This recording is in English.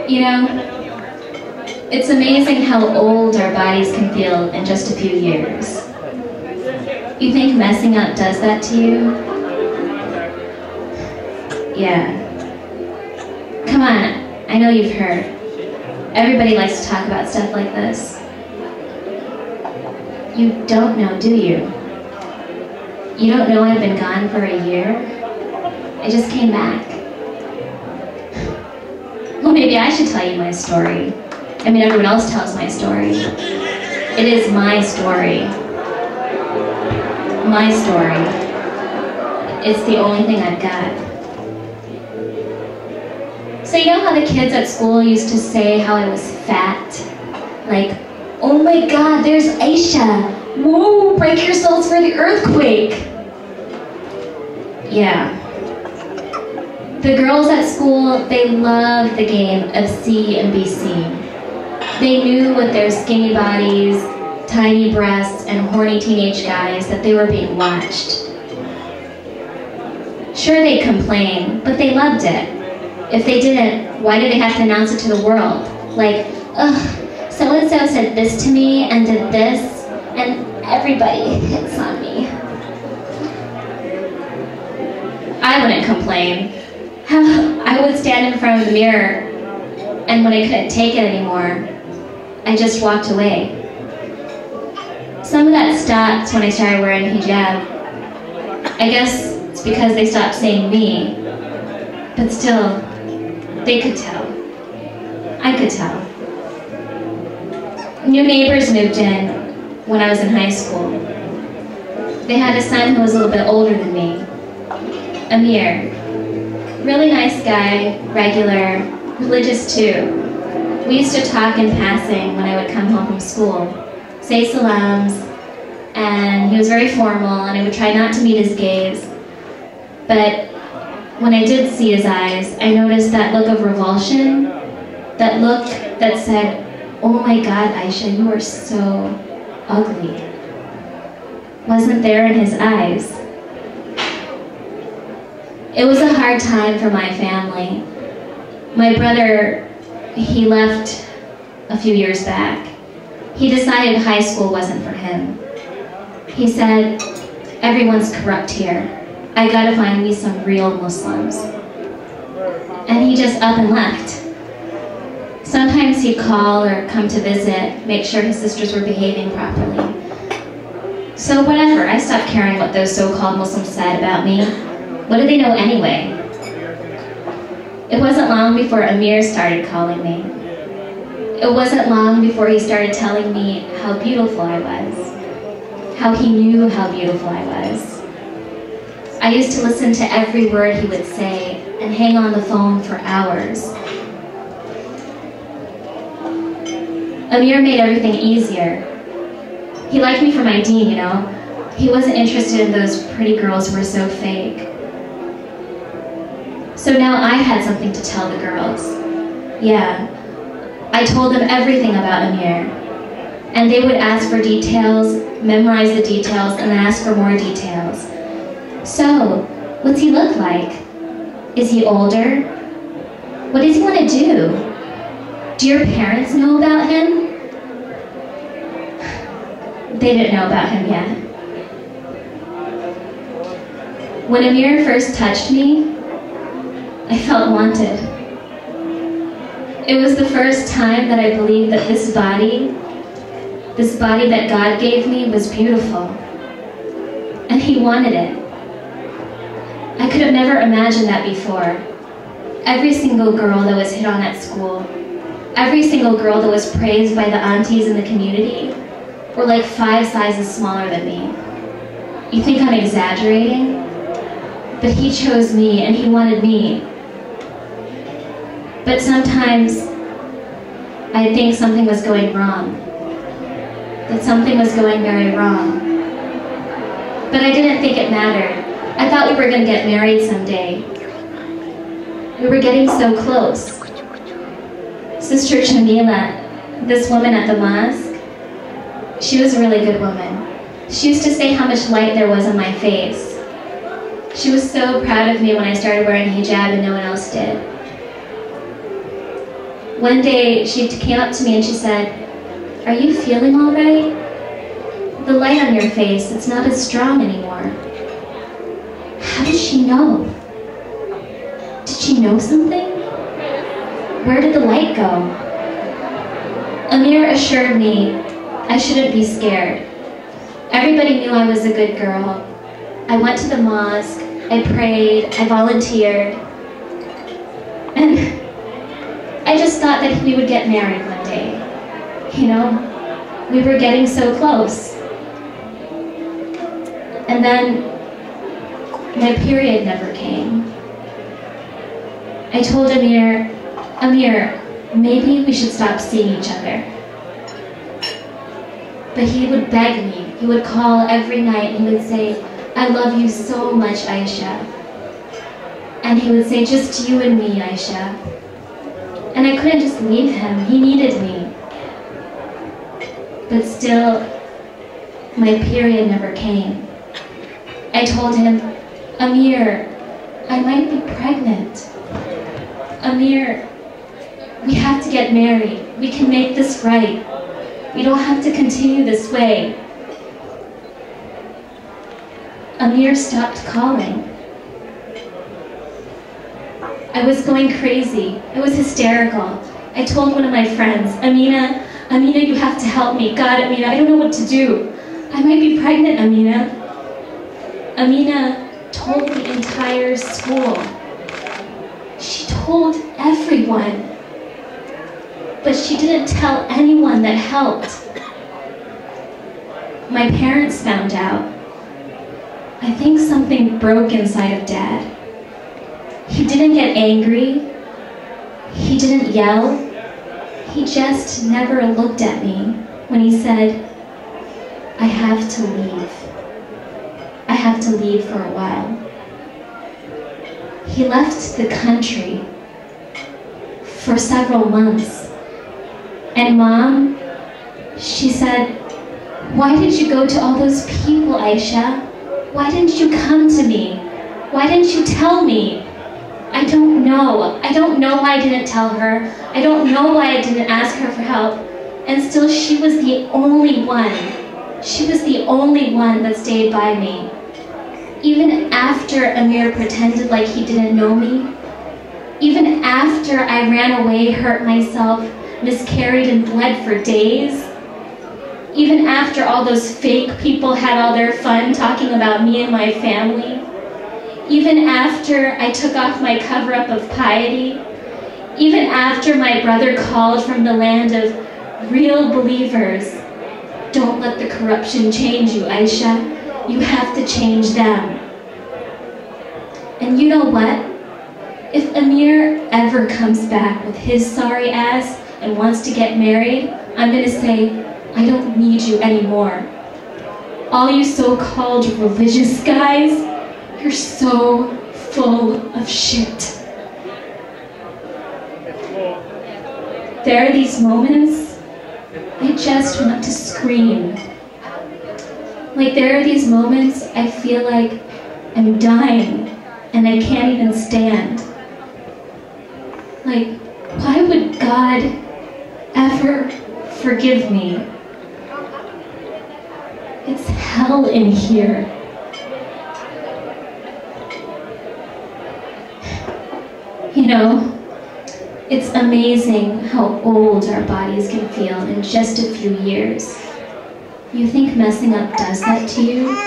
You know, it's amazing how old our bodies can feel in just a few years. You think messing up does that to you? Yeah. Come on, I know you've heard. Everybody likes to talk about stuff like this. You don't know, do you? You don't know I've been gone for a year? I just came back. Well, maybe I should tell you my story. I mean, everyone else tells my story. It is my story. My story. It's the only thing I've got. So you know how the kids at school used to say how I was fat? Like, oh my God, there's Aisha. Whoa, break yourselves for the earthquake. Yeah. The girls at school, they loved the game of see and be seen. They knew with their skinny bodies, tiny breasts, and horny teenage guys that they were being watched. Sure, they'd complain, but they loved it. If they didn't, why did they have to announce it to the world? Like, ugh, so-and-so said this to me and did this, and everybody hits on me. I wouldn't complain. I would stand in front of the mirror, and when I couldn't take it anymore, I just walked away. Some of that stopped when I started wearing hijab. I guess it's because they stopped saying me, but still, they could tell. I could tell. New neighbors moved in when I was in high school. They had a son who was a little bit older than me, Amir. Really nice guy, regular, religious too. We used to talk in passing when I would come home from school, say salams, and he was very formal, and I would try not to meet his gaze. But when I did see his eyes, I noticed that look of revulsion, that look that said, oh my God, Aisha, you are so ugly, wasn't there in his eyes. It was a hard time for my family. My brother, he left a few years back. He decided high school wasn't for him. He said, everyone's corrupt here. I gotta find me some real Muslims. And he just up and left. Sometimes he'd call or come to visit, make sure his sisters were behaving properly. So whatever, I stopped caring what those so-called Muslims said about me. What do they know anyway? It wasn't long before Amir started calling me. It wasn't long before he started telling me how beautiful I was, how he knew how beautiful I was. I used to listen to every word he would say and hang on the phone for hours. Amir made everything easier. He liked me for my deen, you know. He wasn't interested in those pretty girls who were so fake. So now I had something to tell the girls. Yeah, I told them everything about Amir. And they would ask for details, memorize the details, and then ask for more details. So, what's he look like? Is he older? What does he want to do? Do your parents know about him? They didn't know about him yet. When Amir first touched me, I felt wanted. It was the first time that I believed that this body that God gave me was beautiful. And he wanted it. I could have never imagined that before. Every single girl that was hit on at school, every single girl that was praised by the aunties in the community were like 5 sizes smaller than me. You think I'm exaggerating? But he chose me and he wanted me. But sometimes I think something was going wrong. That something was going very wrong. But I didn't think it mattered. I thought we were going to get married someday. We were getting so close. Sister Chamila, this woman at the mosque, she was a really good woman. She used to say how much light there was on my face. She was so proud of me when I started wearing hijab and no one else did. One day, she came up to me and she said, "Are you feeling all right? The light on your face, it's not as strong anymore." How did she know? Did she know something? Where did the light go? Amir assured me I shouldn't be scared. Everybody knew I was a good girl. I went to the mosque, I prayed, I volunteered, and I just thought that we would get married one day. You know, we were getting so close. And then my period never came. I told Amir, maybe we should stop seeing each other. But he would beg me. He would call every night and he would say, "I love you so much, Aisha." And he would say, "Just you and me, Aisha." And I couldn't just leave him. He needed me. But still, my period never came. I told him, "Amir, I might be pregnant. Amir, we have to get married. We can make this right. We don't have to continue this way." Amir stopped calling. I was going crazy. I was hysterical. I told one of my friends, Amina, you have to help me. God, Amina, I don't know what to do. I might be pregnant, Amina. Amina told the entire school. She told everyone. But she didn't tell anyone that helped. My parents found out. I think something broke inside of Dad. He didn't get angry. He didn't yell. He just never looked at me when he said, "I have to leave. I have to leave for a while." He left the country for several months. And Mom, she said, "Why did you go to all those people, Aisha? Why didn't you come to me? Why didn't you tell me?" I don't know. I don't know why I didn't tell her. I don't know why I didn't ask her for help. And still, she was the only one. She was the only one that stayed by me. Even after Amir pretended like he didn't know me, even after I ran away, hurt myself, miscarried and bled for days, even after all those fake people had all their fun talking about me and my family, even after I took off my cover-up of piety, even after my brother called from the land of real believers, "Don't let the corruption change you, Aisha. You have to change them." And you know what? If Amir ever comes back with his sorry ass and wants to get married, I'm gonna say, "I don't need you anymore. All you so-called religious guys, you're so full of shit." There are these moments I just want to scream. Like, there are these moments I feel like I'm dying and I can't even stand. Like, why would God ever forgive me? It's hell in here. You know, it's amazing how old our bodies can feel in just a few years. You think messing up does that to you?